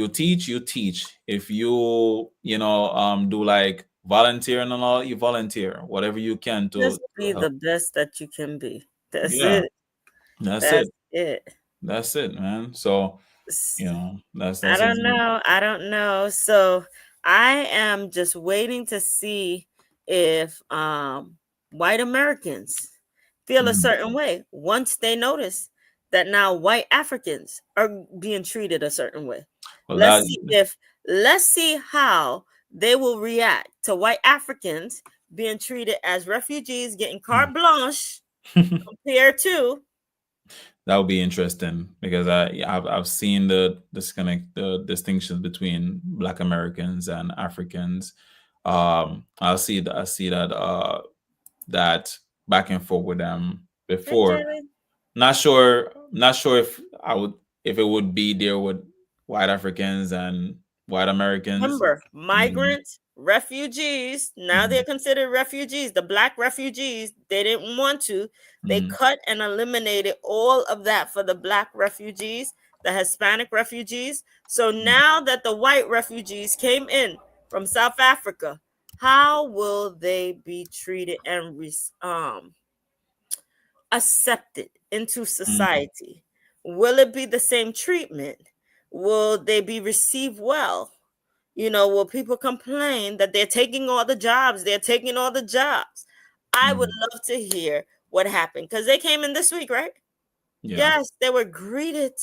teach, you teach. If you do like volunteering and all, you volunteer whatever you can to just be the best that you can be. That's it. That's it, man. So that's I don't know. So I am just waiting to see if white Americans feel a certain way once they notice that now white Africans are being treated a certain way. Let's see if Let's see how they will react to white Africans being treated as refugees, getting carte blanche compared to. That would be interesting because I've seen the disconnect, the distinctions between Black Americans and Africans. I see that that back and forth with them before. Not sure if it would be there with white Africans and white Americans. Remember, migrants, refugees, now they're considered refugees. The Black refugees, they didn't want to. They cut and eliminated all of that for the Black refugees, the Hispanic refugees. So now that the white refugees came in from South Africa, how will they be treated and accepted into society? Will it be the same treatment? Will they be received well? Will people complain that they're taking all the jobs? They're taking all the jobs. I would love to hear what happened because they came in this week, right? Yeah. Yes, they were greeted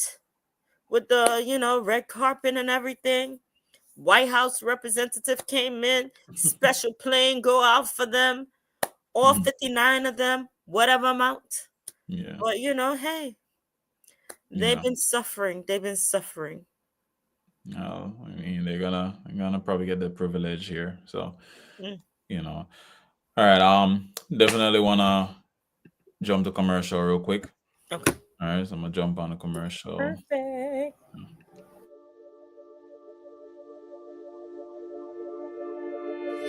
with the, red carpet and everything. White House representative came in, special plane go out for them, all 59 of them, whatever amount. Yeah. But hey, they've been suffering. They've been suffering. No, I mean they're gonna probably get the privilege here. So, all right. Definitely wanna jump to commercial real quick. Okay. All right, so I'm gonna jump on a commercial. Perfect.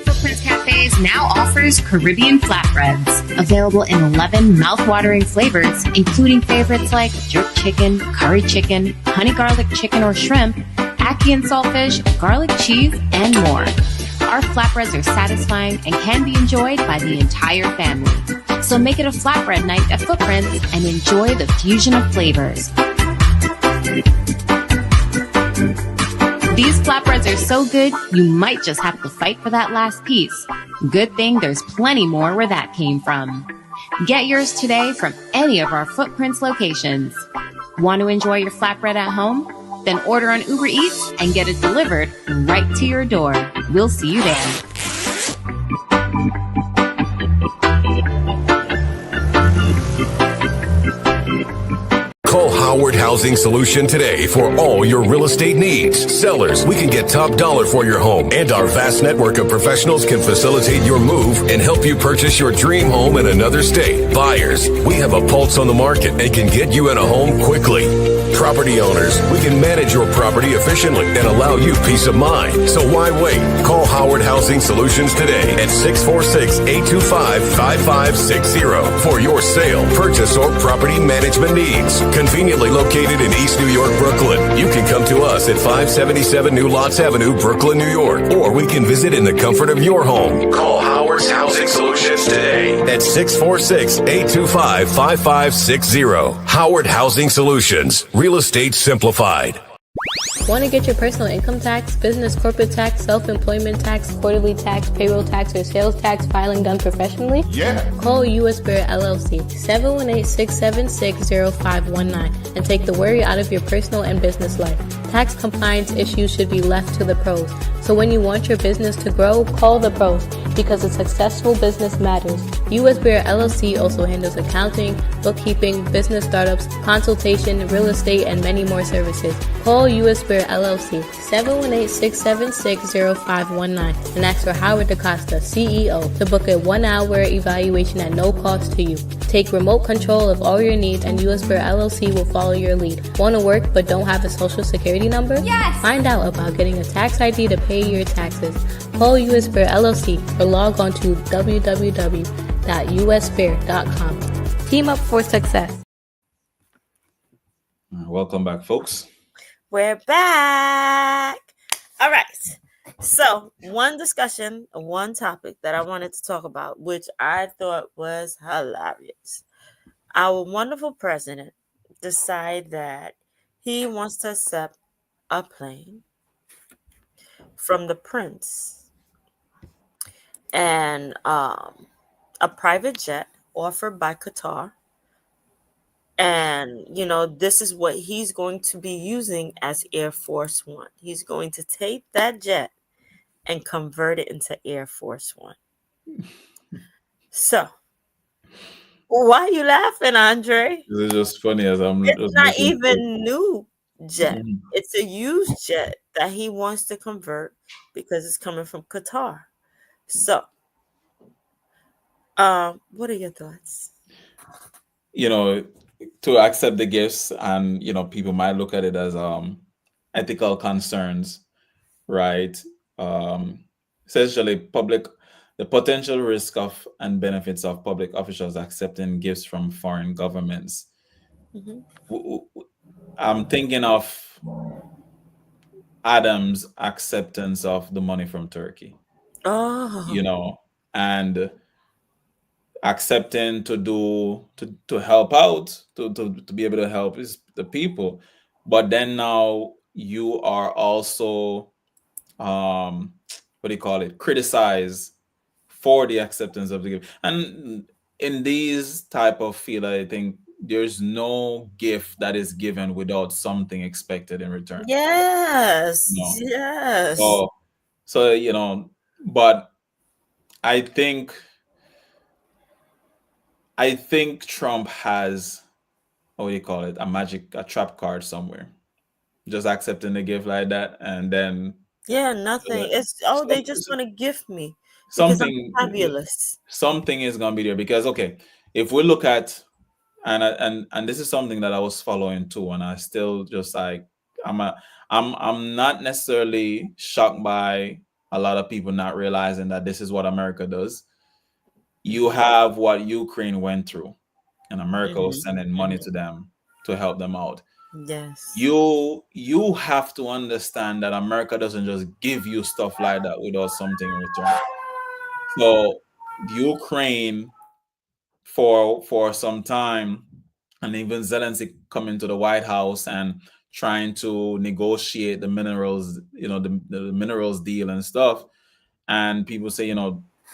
Footprints Cafes now offers Caribbean flatbreads, available in 11 mouth-watering flavors, including favorites like jerk chicken, curry chicken, honey garlic chicken or shrimp, ackee and saltfish, garlic cheese, and more. Our flatbreads are satisfying and can be enjoyed by the entire family. So make it a flatbread night at Footprints and enjoy the fusion of flavors. These flatbreads are so good, you might just have to fight for that last piece. Good thing there's plenty more where that came from. Get yours today from any of our Footprints locations. Want to enjoy your flatbread at home? Then order on Uber Eats and get it delivered right to your door. We'll see you there. Call Howard Housing Solution today for all your real estate needs. Sellers, we can get top dollar for your home, and our vast network of professionals can facilitate your move and help you purchase your dream home in another state. Buyers, we have a pulse on the market and can get you in a home quickly. Property owners, we can manage your property efficiently and allow you peace of mind. So why wait? Call Howard Housing Solutions today at 646-825-5560 for your sale, purchase, or property management needs. Conveniently located in East New York, Brooklyn. You can come to us at 577 New Lots Avenue, Brooklyn, New York, or we can visit in the comfort of your home. Call Howard's Housing Solutions today at 646-825-5560. Howard Housing Solutions. Real estate simplified. Want to get your personal income tax, business corporate tax, self-employment tax, quarterly tax, payroll tax, or sales tax filing done professionally? Yeah. Call U.S. Spirit LLC 718-676-0519 and take the worry out of your personal and business life. Tax compliance issues should be left to the pros. So when you want your business to grow, call the pros because a successful business matters. U.S. Spirit LLC also handles accounting, bookkeeping, business startups, consultation, real estate, and many more services. Call U.S. Spirit LLC 718-676-0519 and ask for Howard DaCosta, CEO, to book a 1-hour evaluation at no cost to you. Take remote control of all your needs and U.S. Spirit LLC will follow your lead. Want to work but don't have a social security number? Yes! Find out about getting a tax ID to pay your taxes. Call U.S. Spirit LLC or log on to www.usspirit.com. Team up for success. Welcome back, folks. We're back. All right. So, one discussion, one topic that I wanted to talk about, which I thought was hilarious. Our wonderful president decided that he wants to accept a plane from the prince and a private jet offered by Qatar And, this is what he's going to be using as Air Force One. He's going to take that jet and convert it into Air Force One. So, why are you laughing, Andre? It's just funny as I'm It's just not looking for. even new jet. Mhm. It's a used jet that he wants to convert because it's coming from Qatar. So, what are your thoughts? You know, to accept the gifts, and people might look at it as ethical concerns, right? Um, Essentially, the potential risk of and benefits of public officials accepting gifts from foreign governments. Mhm. I'm thinking of Adam's acceptance of the money from Turkey, Oh, and accepting to help out, to be able to help the people. But then now you are also, what do you call it, criticized for the acceptance of the gift. And in these type of field, I think there's no gift that is given without something expected in return. yes, No. yes. So but I think Trump has, what do you call it, a trap card somewhere. Just accepting the gift like that, and then Yeah, nothing. It's they some, just want to gift me because I'm something fabulous. something is gonna be there. Because okay, if we look at, and this is something that I was following too, and I still just like, I'm not necessarily shocked by a lot of people not realizing that this is what America does. You have what Ukraine went through, and America was Hmm. sending money Hmm. to them to help them out. Yes. You have to understand that America doesn't just give you stuff like that without something in return. So Ukraine, for some time, and even Zelensky coming to the White House and trying to negotiate the minerals, the minerals deal and stuff. And people say,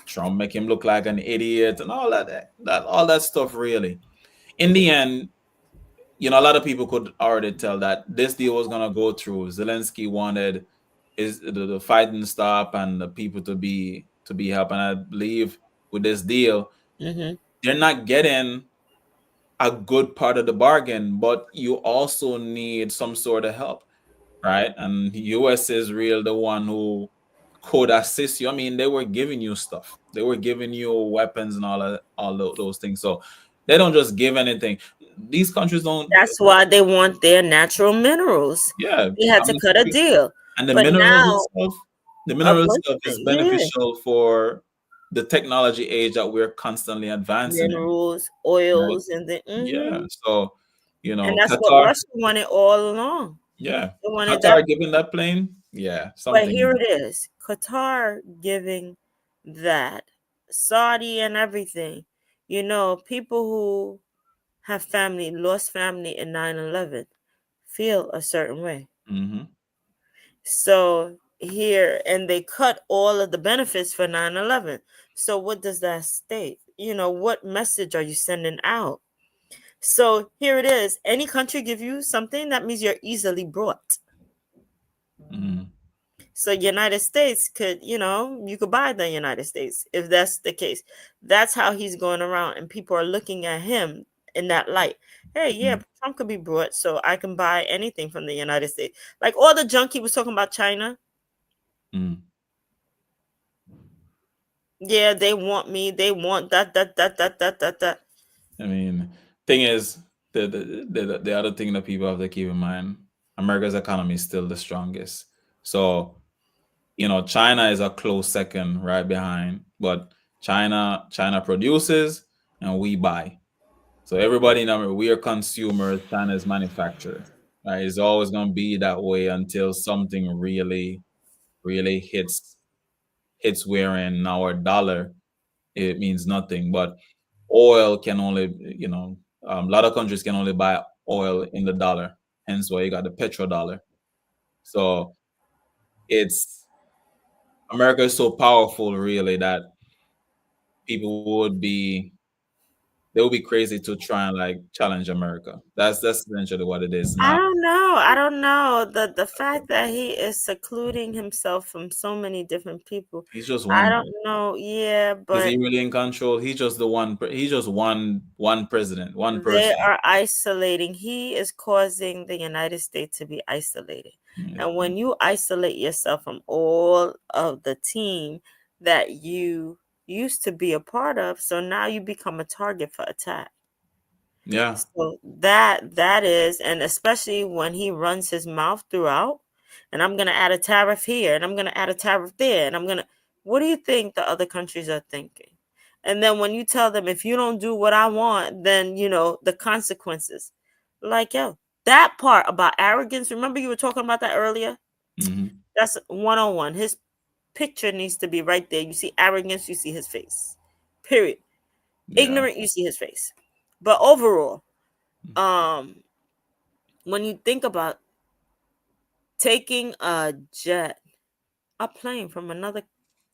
Trump make him look like an idiot and all that stuff. Really, in the end, a lot of people could already tell that this deal was gonna go through. Zelensky wanted is the fighting stop and the people to be helped. And I believe with this deal, Hmm. they're not getting a good part of the bargain, but you also need some sort of help, right? And US is real the one who could assist you. I mean, they were giving you stuff. They were giving you weapons and those things. So they don't just give anything. These countries don't. That's why they want their natural minerals. Yeah, They had I to mean, cut a deal. and the But minerals now itself, the a minerals bunch itself of is it, yeah. beneficial for the technology age that we're constantly advancing in, Minerals, right? oils, and the Yeah. So, and that's what Qatar, Russia wanted all along. yeah, They wanted that. Qatar giving that plane, yeah, But something. here it is. Qatar giving that. Saudi and everything. People who have family, lost family in 9/11, feel a certain way. Hmm. So here, and they cut all of the benefits for 9/11. So what does that state? What message are you sending out? So here it is. Any country give you something, that means you're easily brought. Hmm. So United States could, you could buy the United States if that's the case. That's how he's going around, and people are looking at him in that light. Hey, yeah, Trump could be brought, so I can buy anything from the United States. Like all the junk he was talking about China. Mm. Yeah, they want me. They want that. I mean, thing is, the other thing that people have to keep in mind, America's economy is still the strongest. So, China is a close second right behind, but China produces and we buy. So everybody know we are consumers, China is manufacturer. Right? It's always gonna be that way until something really, really hits wherein our dollar, it means nothing. But oil can only, a lot of countries can only buy oil in the dollar. Hence why you got the petrodollar. So it's America is so powerful, really, that people would be they will be crazy to try and like challenge America. That's essentially what it is. I Not don't know. I don't know. The fact that he is secluding himself from so many different people. he's just I one. don't know. Yeah, Is he but really in control? He's just the one. He's just one president, one they person. are isolating. He is causing the United States to be isolated. Yeah. And when you isolate yourself from all of the team that you used to be a part of, so now you become a target for attack. Yeah. So that is, and especially when he runs his mouth throughout, and I'm gonna add a tariff here, and I'm gonna add a tariff there, and I'm gonna. What do you think the other countries are thinking? And then when you tell them if you don't do what I want, then you know the consequences. Like yo, that part about arrogance. Remember you were talking about that earlier. Mhm. That's 101. His picture needs to be right there. You see arrogance, you see his face. Period. Yeah. Ignorant, you see his face. But overall, when you think about taking a plane from another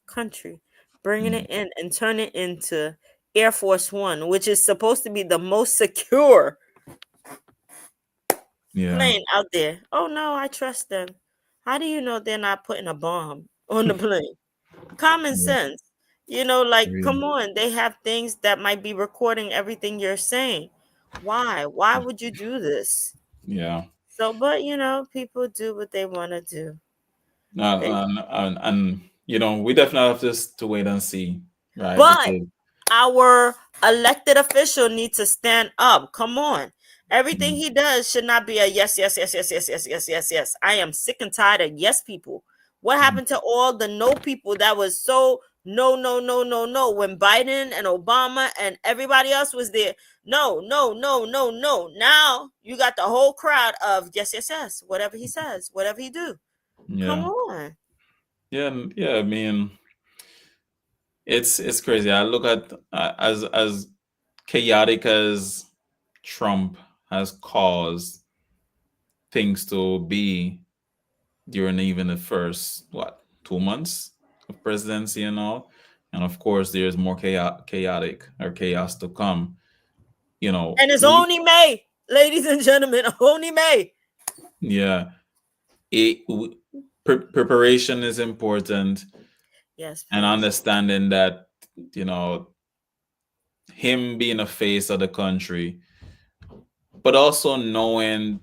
country, bringing it in and turn it into Air Force One, which is supposed to be the most secure Yeah. plane out there. Oh no, I trust them. How do you know they're not putting a bomb on the plane? Common Yeah. sense. You know, like, Really. come on, they have things that might be recording everything you're saying. Why? Why would you do this? Yeah. So, but you know, people do what they want to do. They, And you know, we definitely have to wait and see, right? but Because our elected official needs to stand up. Come on. Everything he does should not be a yes, yes, yes, yes, yes, yes, yes, yes, yes. I am sick and tired of yes people. What happened to all the no people that was so no, no, no, no, no when Biden and Obama and everybody else was there? No, no, no, no, no. Now you got the whole crowd of yes, yes, yes. Whatever he says, whatever he do. Come yeah, on. yeah. I mean, it's crazy. I look at as chaotic as Trump has caused things to be during even the first 2 months of presidency and all, and of course there's more chaotic or chaos to come. You know, And it's only May, ladies and gentlemen, only May. yeah, preparation is important, Yes, and please. understanding that, you know, him being a face of the country, but also knowing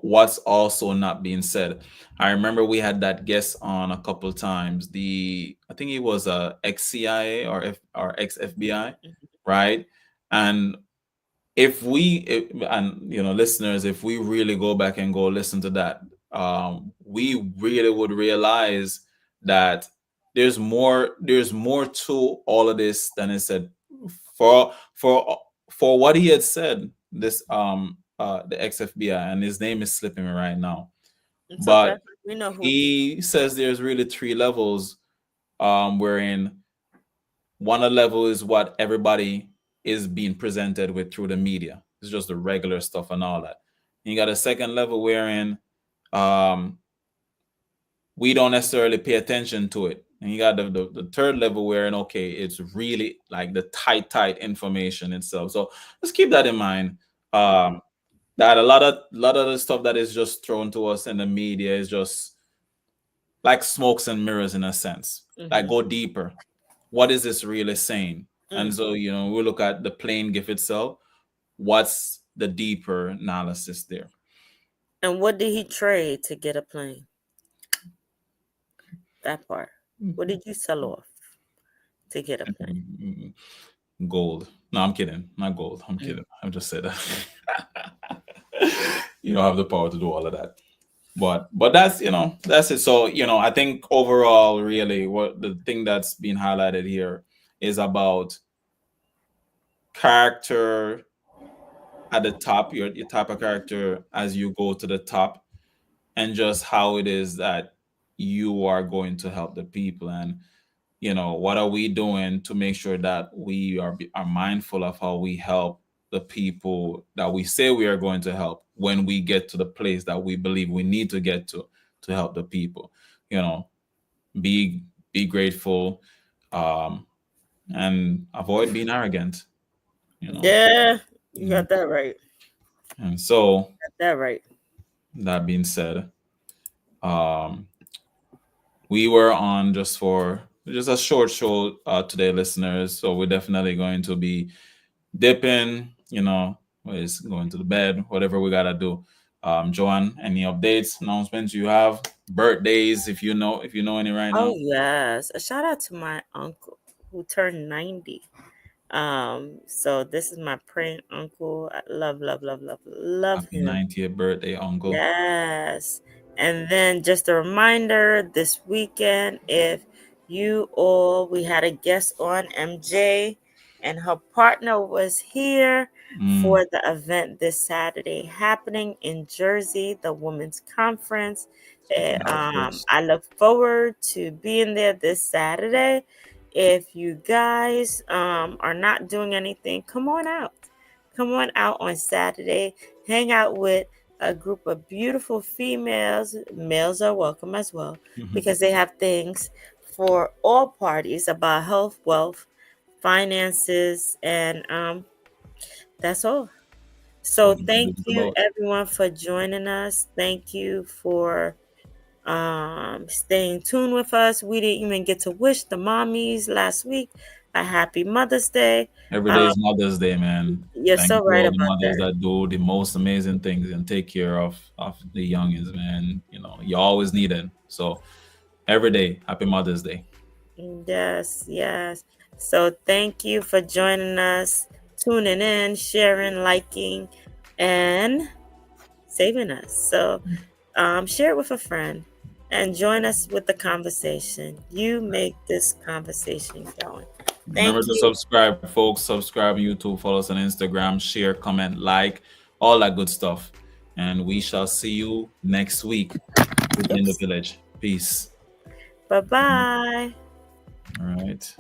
what's also not being said. I remember we had that guest on a couple times. I think he was a ex CIA or ex FBI, right? And and you know, listeners, if we really go back and go listen to that, we really would realize that there's more to all of this than it said. For for what he had said, this the ex FBI, and his name is slipping me right now, It's okay. but We know who. he says there's really three levels, wherein one level is what everybody is being presented with through the media. It's just the regular stuff and all that. And you got a second level wherein um, we don't necessarily pay attention to it. And you got the third level wherein, okay, it's really like the tight information itself. So let's keep that in mind. That a lot of the stuff that is just thrown to us in the media is just like smokes and mirrors in a sense. Like, go deeper. What is this really saying? And so, you know, we look at the plane gift itself. What's the deeper analysis there? And what did he trade to get a plane? That part. What did you sell off to get a plane? Gold. No, I'm kidding. Not gold. I'm kidding. I'm just saying that. You don't have the power to do all of that. But that's, you know, that's it. So, you know, I think overall, really, what the thing that's being highlighted here is about character at the top, your type of character as you go to the top, and just how it is that you are going to help the people. And, you know, what are we doing to make sure that we are mindful of how we help the people that we say we are going to help when we get to the place that we believe we need to get to help the people. You know, be grateful, and avoid being arrogant. you know. Yeah, you got that right. And so, Got that right. that being said, um, we were on just a short show today, listeners. So we're definitely going to be dipping, is going to the bed, whatever we gotta do. Joanne, any updates, announcements you have? Birthdays, if you know any right Oh now. yes, a shout out to my uncle who turned 90. So this is my praying uncle. I love Happy him. 90th birthday, uncle. Yes. And then just a reminder this weekend, if we had a guest on, MJ, and her partner was here for the event this Saturday happening in Jersey, the Women's Conference. I look forward to being there this Saturday. If you guys are not doing anything, come on out. Come on out on Saturday. Hang out with a group of beautiful females. Males are welcome as well because they have things for all parties about health, wealth, finances, and that's all. So What the thank is you about. everyone for joining us. Thank you for staying tuned with us. We didn't even get to wish the mommies last week a happy Mother's Day. Every day is Mother's Day, man. You're Thank so you right all the about mothers that. that do the most amazing things and take care of the youngins, man. You always need it. So every day, happy Mother's Day. Yes, yes. So thank you for joining us, tuning in, sharing, liking, and saving us. So share it with a friend and join us with the conversation. You make this conversation going. Thank Remember to you. subscribe, folks. Subscribe on YouTube, follow us on Instagram, share, comment, like, all that good stuff. And we shall see you next week within the village. Peace. Bye bye. All right.